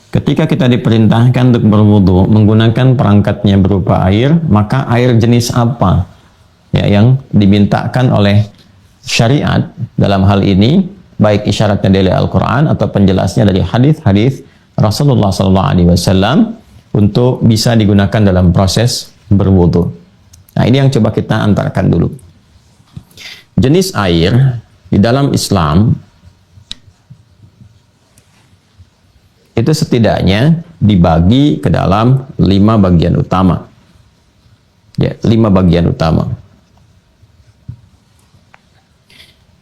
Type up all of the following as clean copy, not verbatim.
Ketika kita diperintahkan untuk berwudu menggunakan perangkatnya berupa air, maka air jenis apa ya yang dimintakan oleh syariat dalam hal ini, baik isyaratnya dari Al-Quran atau penjelasnya dari hadis-hadis Rasulullah SAW untuk bisa digunakan dalam proses berwudu. Nah, ini yang coba kita antarkan dulu. Jenis air di dalam Islam itu setidaknya dibagi ke dalam 5 bagian utama. Ya, 5 bagian utama.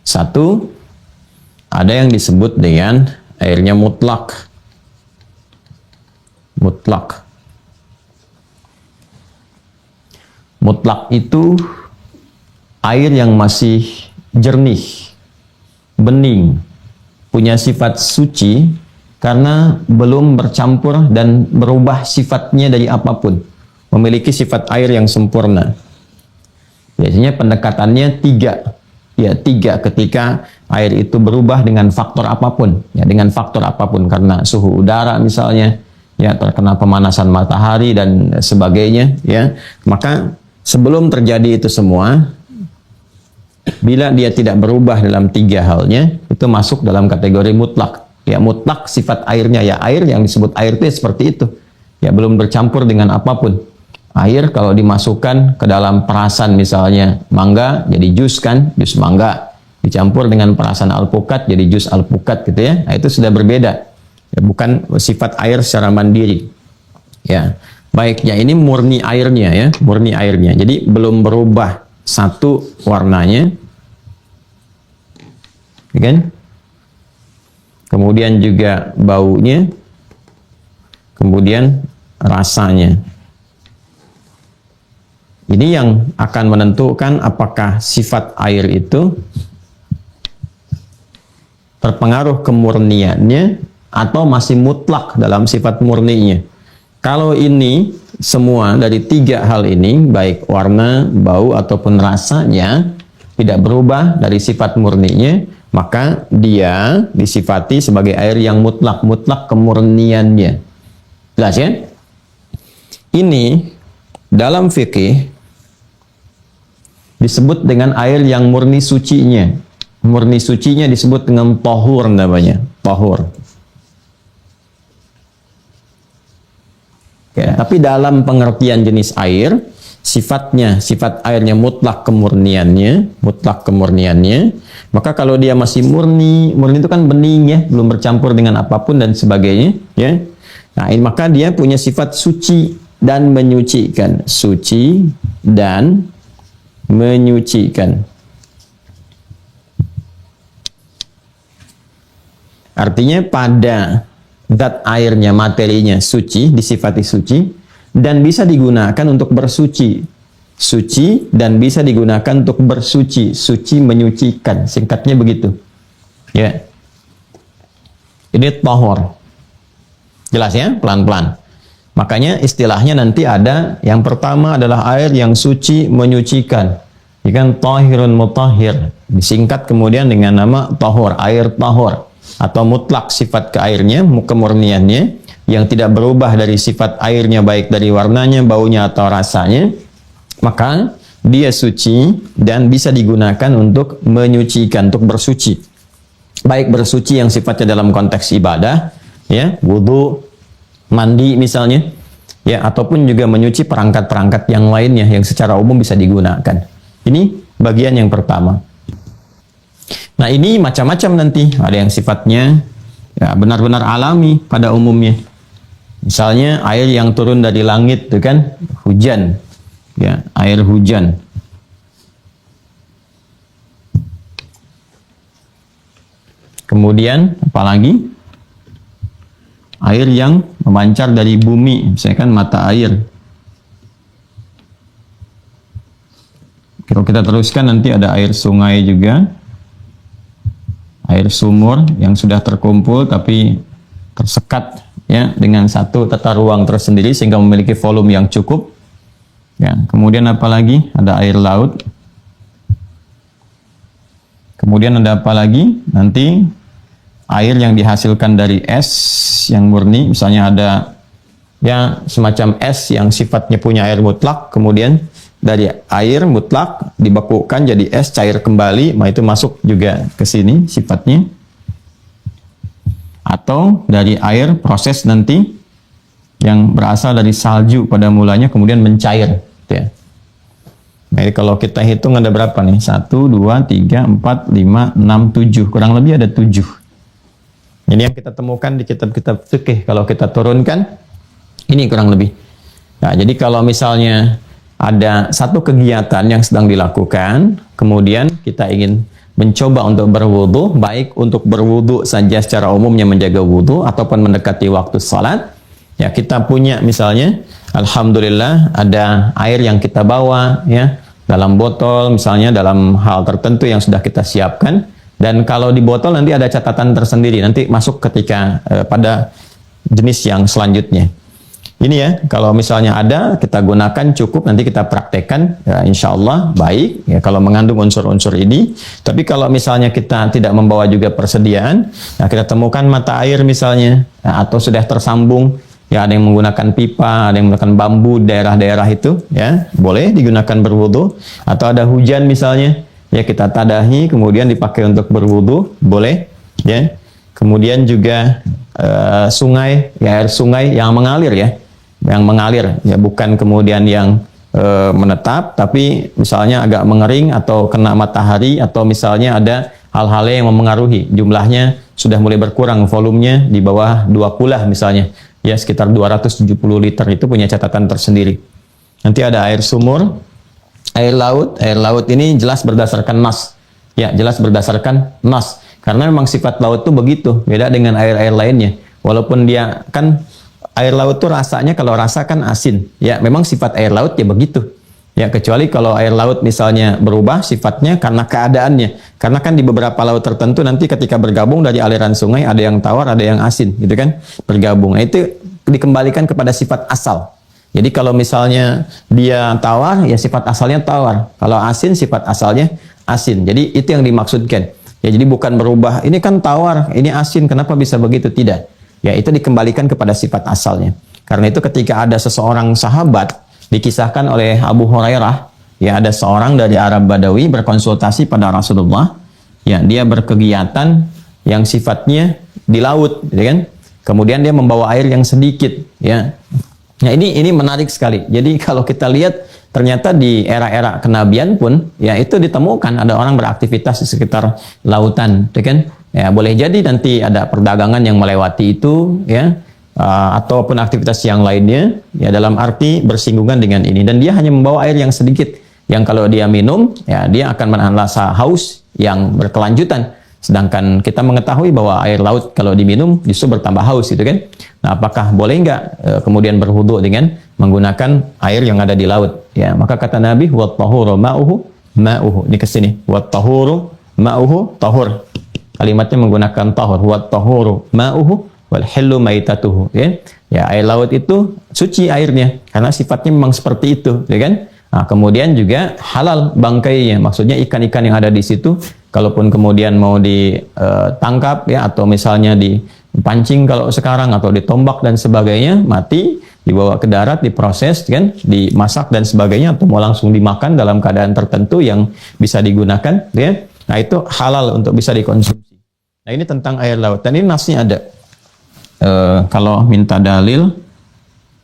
1, ada yang disebut dengan airnya mutlak. Mutlak. Mutlak itu air yang masih jernih, bening, punya sifat suci, karena belum bercampur dan berubah sifatnya dari apapun. Memiliki sifat air yang sempurna. Biasanya pendekatannya 3. Ya, 3 ketika air itu berubah dengan faktor apapun. Ya, dengan faktor apapun. Karena suhu udara misalnya, ya, terkena pemanasan matahari dan sebagainya. Ya, maka sebelum terjadi itu semua, bila dia tidak berubah dalam 3 halnya, itu masuk dalam kategori mutlak. Ya, mutlak sifat airnya, ya air yang disebut air itu ya seperti itu. Ya, belum bercampur dengan apapun. Air kalau dimasukkan ke dalam perasan misalnya mangga jadi jus kan, jus mangga. Dicampur dengan perasan alpukat jadi jus alpukat gitu ya. Nah, itu sudah berbeda. Ya, bukan sifat air secara mandiri. Ya, baik, ya ini murni airnya ya, murni airnya. Jadi belum berubah satu warnanya. Ya kan? Kemudian juga baunya, kemudian rasanya. Ini yang akan menentukan apakah sifat air itu terpengaruh kemurniannya atau masih mutlak dalam sifat murninya. Kalau ini semua dari 3 hal ini, baik warna, bau ataupun rasanya tidak berubah dari sifat murninya, maka dia disifati sebagai air yang mutlak, mutlak kemurniannya. Jelas ya? Ini dalam fikih disebut dengan air yang murni sucinya. Murni sucinya disebut dengan tahur namanya, tahur. Ya, tapi dalam pengertian jenis air, sifatnya, sifat airnya mutlak kemurniannya, maka kalau dia masih murni, murni itu kan bening ya, belum bercampur dengan apapun dan sebagainya, ya. Nah, maka dia punya sifat suci dan menyucikan, suci dan menyucikan. Artinya pada zat airnya, materinya suci, disifati suci, dan bisa digunakan untuk bersuci. Suci dan bisa digunakan untuk bersuci. Suci menyucikan, singkatnya begitu. Ya. Ini tahur. Jelas ya? Pelan-pelan. Makanya istilahnya nanti ada, yang pertama adalah air yang suci menyucikan. Ikan tahirun mutahhir. Disingkat kemudian dengan nama tahur, air tahur. Atau mutlak sifat ke airnya, kemurniannya, yang tidak berubah dari sifat airnya, baik dari warnanya, baunya, atau rasanya, maka dia suci dan bisa digunakan untuk menyucikan, untuk bersuci. Baik bersuci yang sifatnya dalam konteks ibadah, ya, wudu, mandi misalnya, ya, ataupun juga menyuci perangkat-perangkat yang lainnya yang secara umum bisa digunakan. Ini bagian yang pertama. Nah, ini macam-macam nanti. Ada yang sifatnya ya, benar-benar alami pada umumnya. Misalnya air yang turun dari langit itu kan hujan. Ya, air hujan. Kemudian apalagi? Air yang memancar dari bumi, misalnya kan mata air. Kalau kita teruskan nanti ada air sungai juga. Air sumur yang sudah terkumpul tapi tersekat ya dengan satu tata ruang tersendiri sehingga memiliki volume yang cukup. Ya, kemudian apalagi? Ada air laut. Kemudian ada apa lagi? Nanti air yang dihasilkan dari es yang murni, misalnya ada ya semacam es yang sifatnya punya air mutlak, kemudian dari air mutlak dibekukan jadi es cair kembali, itu masuk juga ke sini sifatnya. Atau dari air proses nanti yang berasal dari salju pada mulanya kemudian mencair, gitu ya. Nah, kalau kita hitung ada berapa nih? 1, 2, 3, 4, 5, 6, 7. Kurang lebih ada 7. Ini yang kita temukan di kitab-kitab fikih. Kalau kita turunkan, ini kurang lebih. Nah, jadi kalau misalnya ada satu kegiatan yang sedang dilakukan, kemudian kita ingin mencoba untuk berwudu, baik untuk berwudu saja secara umumnya menjaga wudu, ataupun mendekati waktu salat, ya kita punya misalnya, alhamdulillah ada air yang kita bawa, ya, dalam botol, misalnya dalam hal tertentu yang sudah kita siapkan, dan kalau di botol nanti ada catatan tersendiri, nanti masuk ketika pada jenis yang selanjutnya. Ini ya, kalau misalnya ada, kita gunakan cukup, nanti kita praktekkan, ya, insya Allah baik, ya, kalau mengandung unsur-unsur ini. Tapi kalau misalnya kita tidak membawa juga persediaan, nah kita temukan mata air misalnya, ya, atau sudah tersambung, ya ada yang menggunakan pipa, ada yang menggunakan bambu, daerah-daerah itu, ya boleh digunakan berwudu. Atau ada hujan misalnya, ya kita tadahi, kemudian dipakai untuk berwudu, boleh, ya. Kemudian juga sungai, ya air sungai yang mengalir, ya bukan kemudian yang menetap, tapi misalnya agak mengering atau kena matahari, atau misalnya ada hal-hal yang mempengaruhi, jumlahnya sudah mulai berkurang, volumenya di bawah 2 kulah misalnya, ya sekitar 270 liter, itu punya catatan tersendiri. Nanti ada air sumur, air laut ini jelas berdasarkan nas, ya jelas berdasarkan nas, karena memang sifat laut itu begitu, beda dengan air-air lainnya, walaupun dia kan air laut tuh rasanya, kalau rasa kan asin, ya memang sifat air laut ya begitu, ya kecuali kalau air laut misalnya berubah sifatnya karena keadaannya, karena kan di beberapa laut tertentu nanti ketika bergabung dari aliran sungai ada yang tawar, ada yang asin, gitu kan, bergabung. Nah, itu dikembalikan kepada sifat asal. Jadi kalau misalnya dia tawar, ya sifat asalnya tawar, kalau asin sifat asalnya asin. Jadi itu yang dimaksudkan, ya jadi bukan berubah, ini kan tawar, ini asin, kenapa bisa begitu, tidak. Ya itu dikembalikan kepada sifat asalnya. Karena itu ketika ada seseorang sahabat, dikisahkan oleh Abu Hurairah, ya ada seorang dari Arab Badawi berkonsultasi pada Rasulullah, ya dia berkegiatan yang sifatnya di laut, gitu kan. Kemudian dia membawa air yang sedikit, ya. Nah ini menarik sekali. Jadi kalau kita lihat ternyata di era-era kenabian pun, ya itu ditemukan ada orang beraktivitas di sekitar lautan, gitu kan. Ya, boleh jadi nanti ada perdagangan yang melewati itu, ya, ataupun aktivitas yang lainnya, ya dalam arti bersinggungan dengan ini. Dan dia hanya membawa air yang sedikit, yang kalau dia minum, ya dia akan menahan rasa haus yang berkelanjutan. Sedangkan kita mengetahui bahwa air laut kalau diminum justru bertambah haus, gitu kan. Nah, apakah boleh nggak kemudian berwudu dengan menggunakan air yang ada di laut? Ya, maka kata Nabi, wat tahuru ma'uhu. Ini ke sini, wat tahuru ma'uhu, tahur. Kalimatnya menggunakan tahur, wat tahuru ma'uhu wal hillu maitatuhu, ya. Ya, air laut itu suci airnya karena sifatnya memang seperti itu, ya kan? Nah, kemudian juga halal bangkainya, maksudnya ikan-ikan yang ada di situ, kalaupun kemudian mau ditangkap, ya, atau misalnya dipancing kalau sekarang, atau ditombak dan sebagainya, mati, dibawa ke darat, diproses, kan, dimasak dan sebagainya, atau mau langsung dimakan dalam keadaan tertentu yang bisa digunakan, ya. Nah, itu halal untuk bisa dikonsumsi. Nah, ini tentang air laut. Dan ini nasnya ada. Kalau minta dalil,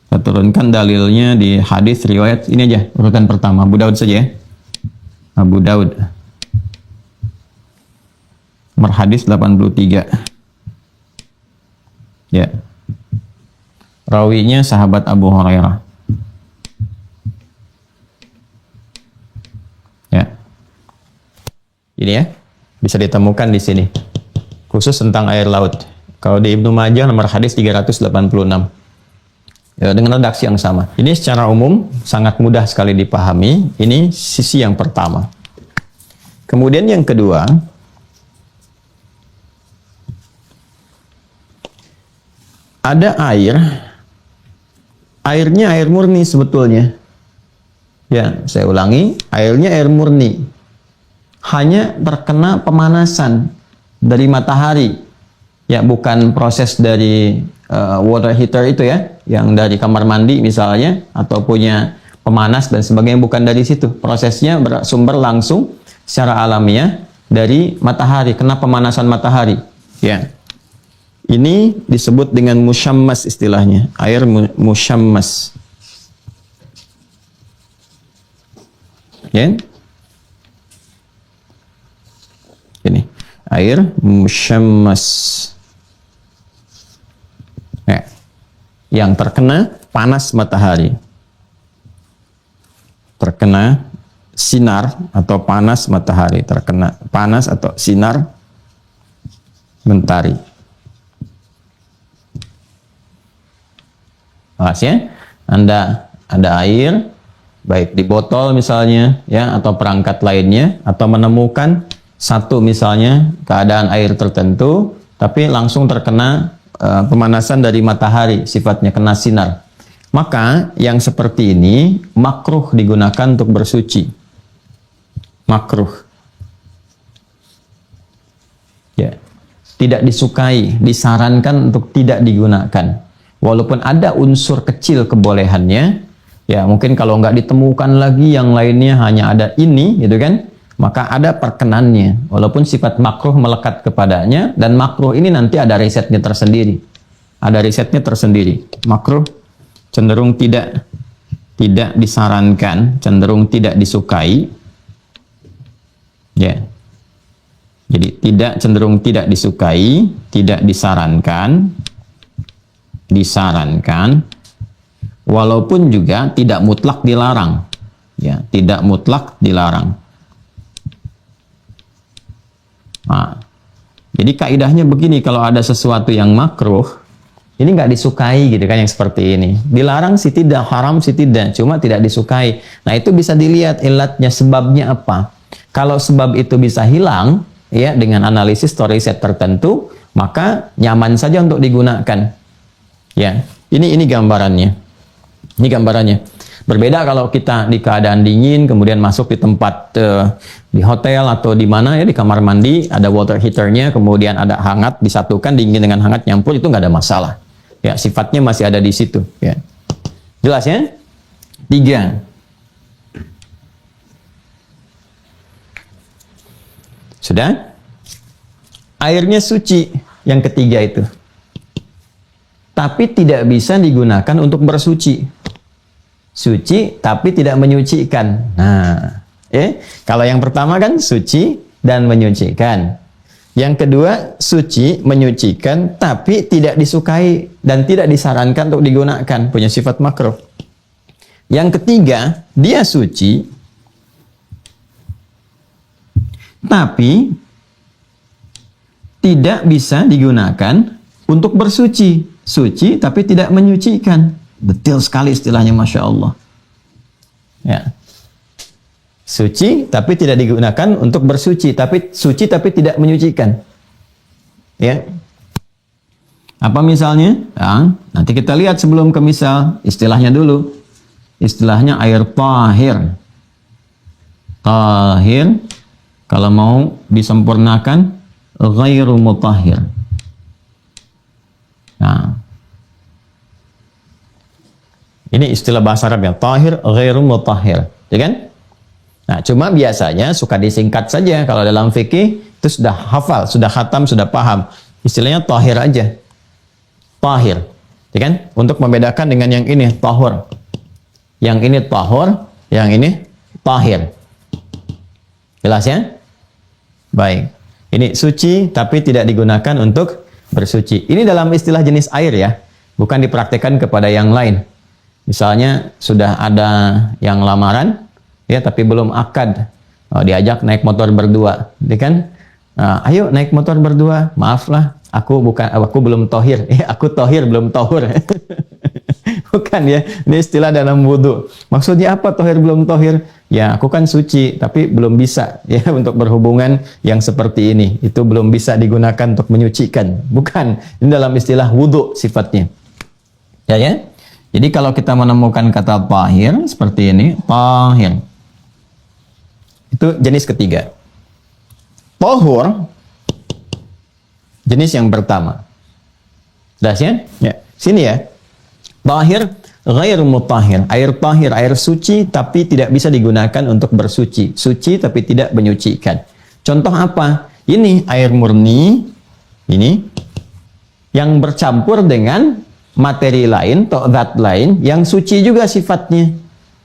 kita turunkan dalilnya di hadis riwayat ini aja, urutan pertama, Abu Daud saja, ya. Abu Daud. Nomor hadis 83. Ya. Rawinya sahabat Abu Hurairah. Ya. Ini ya, bisa ditemukan di sini. Khusus tentang air laut. Kalau di Ibnu Majah nomor hadis 386. Ya, dengan redaksi yang sama. Ini secara umum sangat mudah sekali dipahami. Ini sisi yang pertama. Kemudian yang kedua, ada air. Airnya air murni sebetulnya. Ya, saya ulangi, airnya air murni. Hanya terkena pemanasan dari matahari. Ya, bukan proses dari water heater itu ya, yang dari kamar mandi misalnya, atau punya pemanas dan sebagainya, bukan dari situ. Prosesnya bersumber langsung secara alamiah dari matahari, kena pemanasan matahari. Ya. Ini disebut dengan musyammas istilahnya, air musyammas. Ya. Ini air musyammas. Ya. Yang terkena panas matahari. Terkena sinar atau panas matahari, terkena panas atau sinar mentari. Ya, Anda ada air, baik di botol misalnya, ya, atau perangkat lainnya, atau menemukan satu misalnya keadaan air tertentu, tapi langsung terkena pemanasan dari matahari, sifatnya kena sinar. Maka yang seperti ini makruh digunakan untuk bersuci. Makruh. Ya, tidak disukai, disarankan untuk tidak digunakan. Walaupun ada unsur kecil kebolehannya, ya mungkin kalau nggak ditemukan lagi yang lainnya hanya ada ini, gitu kan, maka ada perkenannya. Walaupun sifat makruh melekat kepadanya, dan makruh ini nanti ada risetnya tersendiri. Ada risetnya tersendiri. Makruh cenderung tidak disarankan, cenderung tidak disukai. Ya. Jadi cenderung tidak disukai, tidak disarankan. Disarankan, walaupun juga tidak mutlak dilarang, ya, tidak mutlak dilarang. Nah, jadi kaidahnya begini, kalau ada sesuatu yang makruh, ini nggak disukai gitu kan, yang seperti ini. Dilarang sih tidak, haram sih tidak, cuma tidak disukai. Nah, itu bisa dilihat ilatnya, sebabnya apa. Kalau sebab itu bisa hilang, ya, dengan analisis atau riset tertentu, maka nyaman saja untuk digunakan. Ya, ini gambarannya. Ini gambarannya. Berbeda kalau kita di keadaan dingin, kemudian masuk di tempat di hotel atau di mana ya, di kamar mandi, ada water heaternya, kemudian ada hangat disatukan, dingin dengan hangat nyampur, itu nggak ada masalah. Ya, sifatnya masih ada di situ. Ya. Jelas ya? 3. Sudah? Airnya suci, yang ketiga itu. Tapi tidak bisa digunakan untuk bersuci. Suci tapi tidak menyucikan. Nah, kalau yang pertama kan suci dan menyucikan. Yang kedua suci, menyucikan, tapi tidak disukai dan tidak disarankan untuk digunakan, punya sifat makruh. Yang ketiga, dia suci tapi tidak bisa digunakan untuk bersuci. Suci tapi tidak menyucikan. Detail sekali istilahnya, Masya Allah. Ya. Suci tapi tidak digunakan untuk bersuci, tapi suci tapi tidak menyucikan. Ya. Apa misalnya? Ya, nanti kita lihat sebelum ke misal, istilahnya dulu. Istilahnya air tahir. Tahir, kalau mau disempurnakan, ghairu mutahhir. Nah, ini istilah bahasa Arab ya, tahir ghairu mutahhir, ya kan? Nah, cuma biasanya suka disingkat saja. Kalau dalam fikih itu sudah hafal, sudah khatam, sudah paham. Istilahnya tahir aja. Tahir, ya kan? Untuk membedakan dengan yang ini, tahur. Yang ini tahur, yang ini tahir. Jelas ya? Baik. Ini suci tapi tidak digunakan untuk bersuci. Ini dalam istilah jenis air ya, bukan dipraktekkan kepada yang lain. Misalnya sudah ada yang lamaran, ya, tapi belum akad, diajak naik motor berdua, ya kan? Ayo naik motor berdua. Maaflah, aku belum tohir. Aku tohir belum tohur. Bukan ya, ini istilah dalam wudhu. Maksudnya apa tohir belum tohir? Ya, aku kan suci, tapi belum bisa ya untuk berhubungan yang seperti ini. Itu belum bisa digunakan untuk menyucikan. Bukan, ini dalam istilah wudhu sifatnya. Ya ya. Jadi kalau kita menemukan kata tahir seperti ini, tahir, itu jenis ketiga. Tahur, jenis yang pertama. Jelas ya? Ya. Sini ya. Tahir ghair mutahhir. Air tahir, air suci tapi tidak bisa digunakan untuk bersuci. Suci tapi tidak menyucikan. Contoh apa? Ini air murni, ini yang bercampur dengan materi lain atau zat lain yang suci juga sifatnya.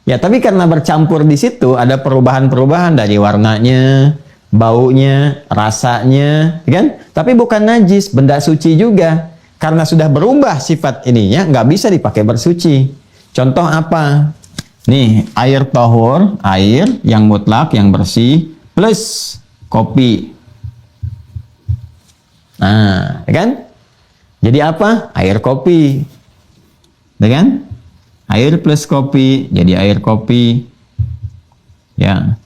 Ya, tapi karena bercampur di situ ada perubahan-perubahan dari warnanya, baunya, rasanya, kan? Tapi bukan najis, benda suci juga. Karena sudah berubah sifat ininya, nggak bisa dipakai bersuci. Contoh apa? Nih, air tahur, air yang mutlak, yang bersih, plus kopi. Nah, kan? Jadi apa? Air kopi. Kan? Air plus kopi, jadi air kopi. Ya.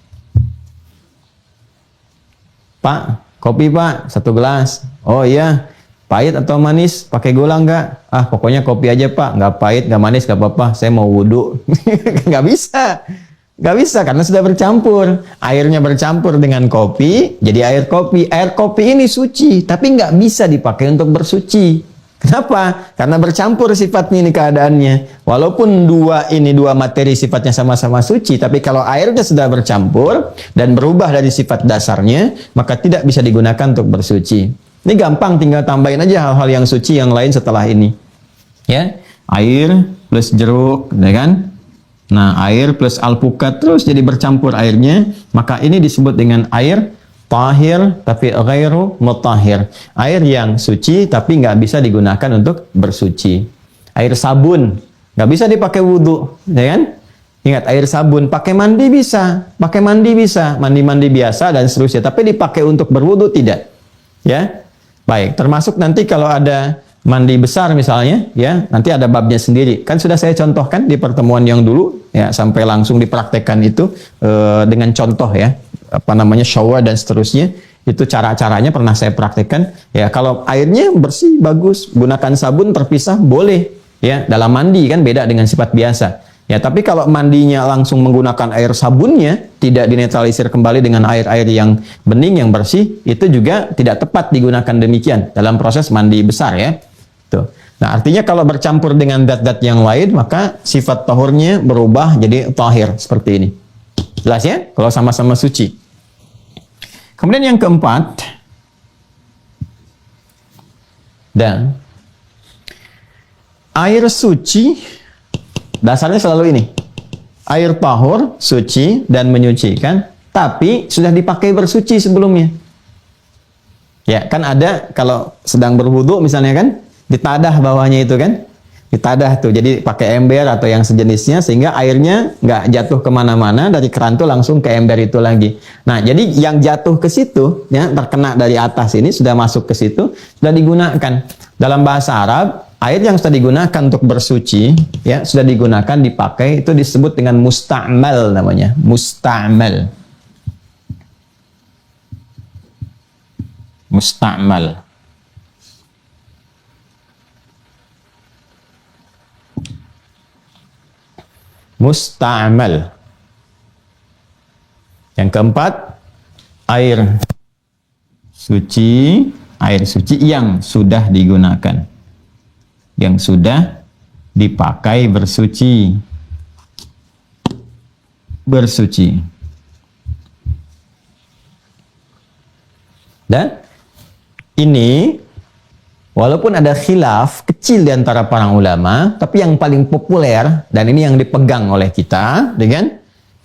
Pak, kopi Pak, 1 gelas. Oh iya, pahit atau manis? Pakai gula enggak? Ah, pokoknya kopi aja Pak, nggak pahit, nggak manis, nggak apa-apa. Saya mau wudhu. Nggak bisa. Nggak bisa, karena sudah bercampur. Airnya bercampur dengan kopi, jadi air kopi. Air kopi ini suci, tapi nggak bisa dipakai untuk bersuci. Kenapa? Karena bercampur sifatnya ini keadaannya. Walaupun dua materi sifatnya sama-sama suci, tapi kalau airnya sudah bercampur dan berubah dari sifat dasarnya, maka tidak bisa digunakan untuk bersuci. Ini gampang, tinggal tambahin aja hal-hal yang suci yang lain setelah ini. Ya, air plus jeruk, ya kan? Nah, air plus alpukat terus jadi bercampur airnya, maka ini disebut dengan air tahir tapi ghairu mutahhir. Air yang suci tapi nggak bisa digunakan untuk bersuci. Air sabun nggak bisa dipakai wudhu, ya kan? Ingat, air sabun pakai mandi bisa, mandi biasa dan seterusnya. Tapi dipakai untuk berwudhu tidak, ya. Baik, termasuk nanti kalau ada mandi besar misalnya, ya, nanti ada babnya sendiri. Kan sudah saya contohkan di pertemuan yang dulu, ya, sampai langsung dipraktekkan itu dengan contoh, ya. Apa namanya, shower dan seterusnya, itu cara-caranya pernah saya praktekkan. Ya, kalau airnya bersih bagus, gunakan sabun terpisah boleh, ya. Dalam mandi kan beda dengan sifat biasa, ya. Tapi kalau mandinya langsung menggunakan air sabunnya, tidak dinetralisir kembali dengan air-air yang bening yang bersih, itu juga tidak tepat digunakan demikian dalam proses mandi besar, ya. Tuh. Nah, artinya kalau bercampur dengan zat-zat yang lain, maka sifat tahurnya berubah jadi tahir seperti ini. Jelas ya? Kalau sama-sama suci. Kemudian yang keempat, dan air suci dasarnya selalu ini. Air tahur, suci dan menyucikan, tapi sudah dipakai bersuci sebelumnya. Ya, kan ada kalau sedang berwudu misalnya kan, ditadah bawahnya itu kan. Ditadah tuh, jadi pakai ember atau yang sejenisnya sehingga airnya nggak jatuh kemana-mana dari keran tuh langsung ke ember itu lagi. Nah, jadi yang jatuh ke situ, ya, terkena dari atas ini sudah masuk ke situ, sudah digunakan. Dalam bahasa Arab, air yang sudah digunakan untuk bersuci, ya, sudah digunakan, dipakai, itu disebut dengan musta'mal namanya, musta'mal. Musta'mal. Musta'mal. Yang keempat, air suci yang sudah digunakan, yang sudah dipakai bersuci. Dan ini walaupun ada khilaf kecil di antara para ulama, tapi yang paling populer dan ini yang dipegang oleh kita, dengan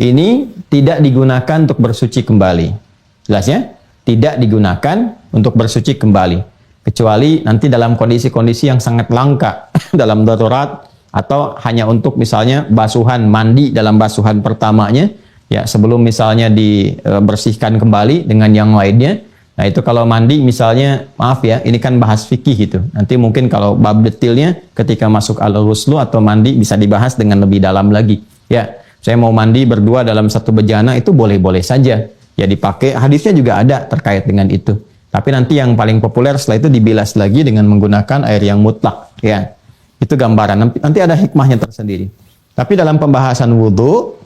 ini tidak digunakan untuk bersuci kembali. Jelas ya? Tidak digunakan untuk bersuci kembali. Kecuali nanti dalam kondisi-kondisi yang sangat langka, dalam darurat, atau hanya untuk misalnya basuhan mandi dalam basuhan pertamanya, ya, sebelum misalnya dibersihkan kembali dengan yang lainnya. Nah, itu kalau mandi misalnya, maaf ya, ini kan bahas fikih gitu. Nanti mungkin kalau bab detailnya ketika masuk al-ghuslu atau mandi bisa dibahas dengan lebih dalam lagi. Ya, saya mau mandi berdua dalam satu bejana, itu boleh-boleh saja. Ya, dipakai, hadisnya juga ada terkait dengan itu. Tapi nanti yang paling populer setelah itu dibilas lagi dengan menggunakan air yang mutlak. Ya, itu gambaran. Nanti ada hikmahnya tersendiri. Tapi dalam pembahasan wudhu,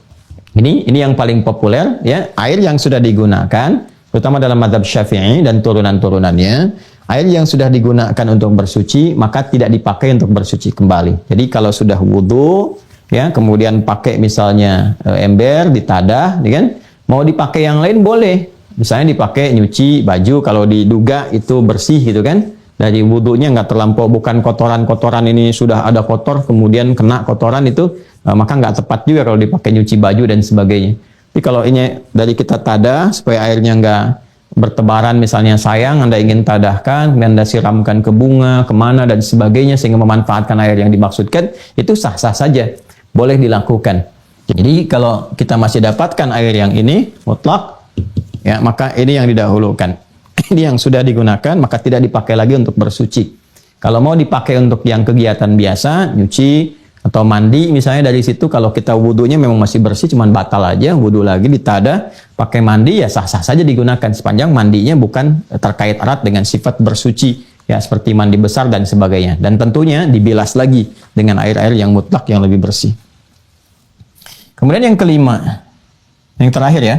ini yang paling populer, ya, air yang sudah digunakan, terutama dalam mazhab Syafi'i dan turunan-turunannya, Air yang sudah digunakan untuk bersuci maka tidak dipakai untuk bersuci kembali. Jadi kalau sudah wudhu, ya kemudian pakai misalnya ember ditadah, ya kan? Mau dipakai yang lain boleh. Misalnya dipakai nyuci baju kalau diduga itu bersih gitu kan. Dari wudhunya nggak terlampau, bukan kotoran-kotoran ini sudah ada kotor kemudian kena kotoran itu, maka nggak tepat juga kalau dipakai nyuci baju dan sebagainya. Tapi kalau ini dari kita tadah supaya airnya nggak bertebaran, misalnya sayang Anda ingin tadahkan, Anda siramkan ke bunga, kemana dan sebagainya sehingga memanfaatkan air yang dimaksudkan, itu sah-sah saja, boleh dilakukan. Jadi kalau kita masih dapatkan air yang ini mutlak, ya maka ini yang didahulukan. Ini yang sudah digunakan maka tidak dipakai lagi untuk bersuci. Kalau mau dipakai untuk yang kegiatan biasa, nyuci atau mandi misalnya, dari situ kalau kita wudhunya memang masih bersih, cuman batal aja, wudhu lagi ditadah, pakai mandi ya sah-sah saja digunakan sepanjang mandinya bukan terkait erat dengan sifat bersuci, ya seperti mandi besar dan sebagainya. Dan tentunya dibilas lagi dengan air-air yang mutlak yang lebih bersih. Kemudian yang kelima, yang terakhir ya.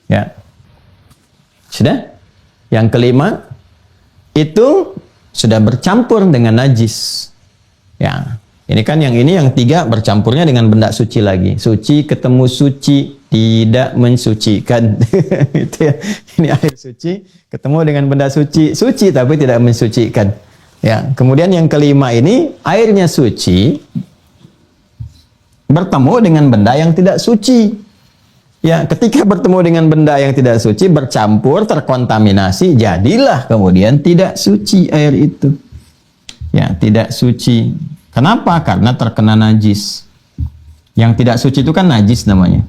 Ya. Sudah? Yang kelima itu sudah bercampur dengan najis. Ya. Ini kan yang ini yang tiga bercampurnya dengan benda suci lagi. Suci ketemu suci, tidak mensucikan. Itu ya. Ini air suci ketemu dengan benda suci, suci tapi tidak mensucikan. Ya, kemudian yang kelima ini airnya suci bertemu dengan benda yang tidak suci. Ya, ketika bertemu dengan benda yang tidak suci, bercampur, terkontaminasi, jadilah kemudian tidak suci air itu. Ya, tidak suci. Kenapa? Karena terkena najis. Yang tidak suci itu kan najis namanya.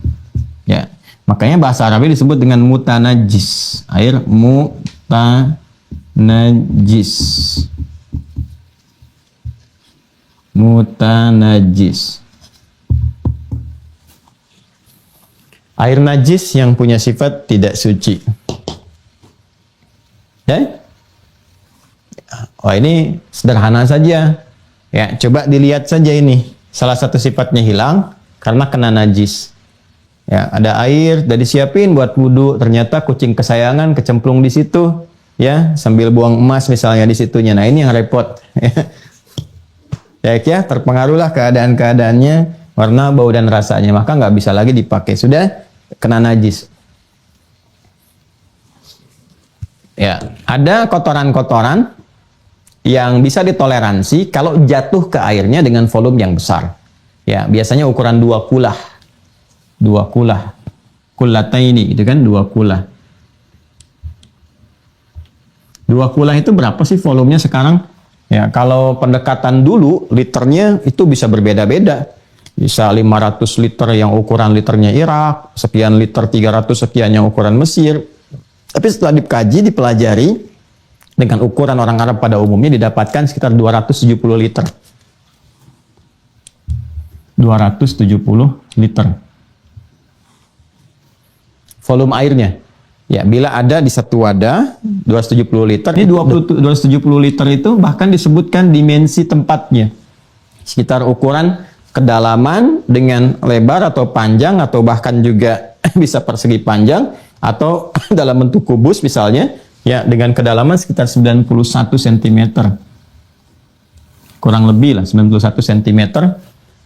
Ya, makanya bahasa Arabnya disebut dengan mutanajis. Air mutanajis. Mutanajis. Air najis yang punya sifat tidak suci. Ya? Oh, ini sederhana saja. Ya, coba dilihat saja ini. Salah satu sifatnya hilang karena kena najis. Ya, ada air, udah disiapin buat wudhu, ternyata kucing kesayangan kecemplung di situ, ya, sambil buang emas misalnya di situnya. Nah, ini yang repot. Ya, terpengaruhlah keadaan-keadaannya, warna, bau dan rasanya, maka nggak bisa lagi dipakai. Sudah kena najis. Ya, ada kotoran-kotoran yang bisa ditoleransi kalau jatuh ke airnya dengan volume yang besar. Ya, biasanya ukuran 2 kulah. 2 kulah. Kullataini itu kan 2 kulah. 2 kulah itu berapa sih volumenya sekarang? Ya, kalau pendekatan dulu liternya itu bisa berbeda-beda. Bisa 500 liter yang ukuran liternya Irak, sekian liter 300 sekian yang ukuran Mesir. Tapi setelah dikaji, dipelajari, dengan ukuran orang Arab pada umumnya didapatkan sekitar 270 liter. 270 liter. Volume airnya. Ya, bila ada di satu wadah 270 liter, ini 270 liter itu bahkan disebutkan dimensi tempatnya. Sekitar ukuran kedalaman dengan lebar atau panjang atau bahkan juga bisa persegi panjang atau dalam bentuk kubus misalnya, ya dengan kedalaman sekitar 91 cm. Kurang lebih lah 91 cm.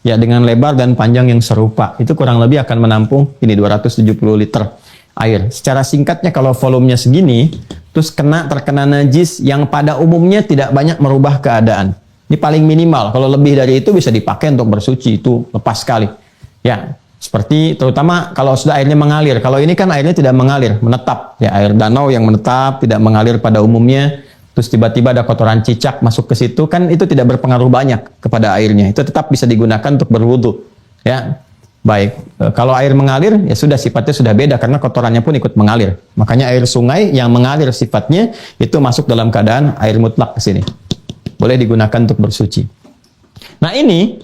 Ya dengan lebar dan panjang yang serupa. Itu kurang lebih akan menampung ini 270 liter air. Secara singkatnya kalau volumenya segini, terus terkena najis yang pada umumnya tidak banyak merubah keadaan. Ini paling minimal. Kalau lebih dari itu bisa dipakai untuk bersuci, itu lepas sekali. Ya, seperti terutama kalau sudah airnya mengalir. Kalau ini kan airnya tidak mengalir, menetap. Ya, air danau yang menetap, tidak mengalir pada umumnya. Terus tiba-tiba ada kotoran cicak masuk ke situ, kan itu tidak berpengaruh banyak kepada airnya. Itu tetap bisa digunakan untuk berwudu. Ya, baik. Kalau air mengalir, ya sudah sifatnya sudah beda karena kotorannya pun ikut mengalir. Makanya air sungai yang mengalir sifatnya itu masuk dalam keadaan air mutlak ke sini. Boleh digunakan untuk bersuci. Nah ini,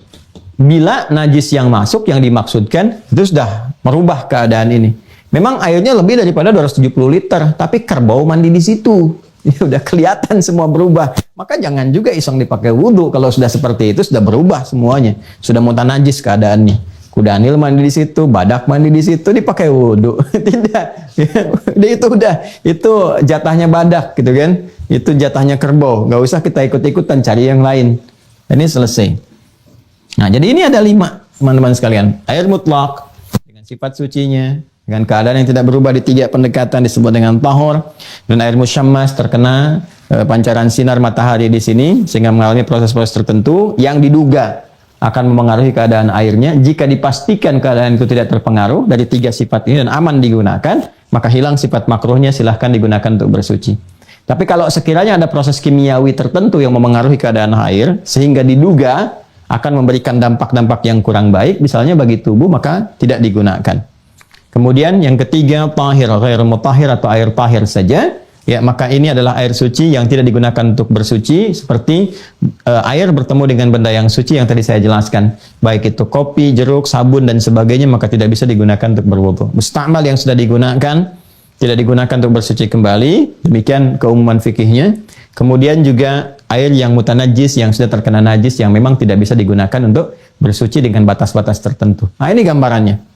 bila najis yang masuk yang dimaksudkan, itu sudah merubah keadaan ini. Memang airnya lebih daripada 270 liter, tapi kerbau mandi di situ. Ya udah kelihatan semua berubah. Maka jangan juga iseng dipakai wudhu. Kalau sudah seperti itu, sudah berubah semuanya. Sudah mutanajis keadaannya. Kudanil mandi di situ, badak mandi di situ, dipakai wudhu. Tidak. Itu udah, itu jatahnya badak gitu kan. Itu jatahnya kerbau. Nggak usah kita ikut-ikutan cari yang lain. Ini selesai. Nah, jadi ini ada 5, teman-teman sekalian. Air mutlak dengan sifat sucinya, dengan keadaan yang tidak berubah di 3 pendekatan disebut dengan tahur. Dan air musyammas terkena pancaran sinar matahari di sini sehingga mengalami proses-proses tertentu yang diduga akan mempengaruhi keadaan airnya. Jika dipastikan keadaan itu tidak terpengaruh dari 3 sifat ini dan aman digunakan, maka hilang sifat makruhnya, silahkan digunakan untuk bersuci. Tapi kalau sekiranya ada proses kimiawi tertentu yang mempengaruhi keadaan air sehingga diduga akan memberikan dampak-dampak yang kurang baik, misalnya bagi tubuh, maka tidak digunakan. Kemudian yang ketiga, tahir, ghair mutahhir atau air tahir saja. Ya, maka ini adalah air suci yang tidak digunakan untuk bersuci, seperti air bertemu dengan benda yang suci yang tadi saya jelaskan. Baik itu kopi, jeruk, sabun, dan sebagainya, maka tidak bisa digunakan untuk berwudu. Musta'mal yang sudah digunakan, tidak digunakan untuk bersuci kembali. Demikian keumuman fikihnya. Kemudian juga air yang mutanajis, yang sudah terkena najis, yang memang tidak bisa digunakan untuk bersuci dengan batas-batas tertentu. Nah, ini gambarannya.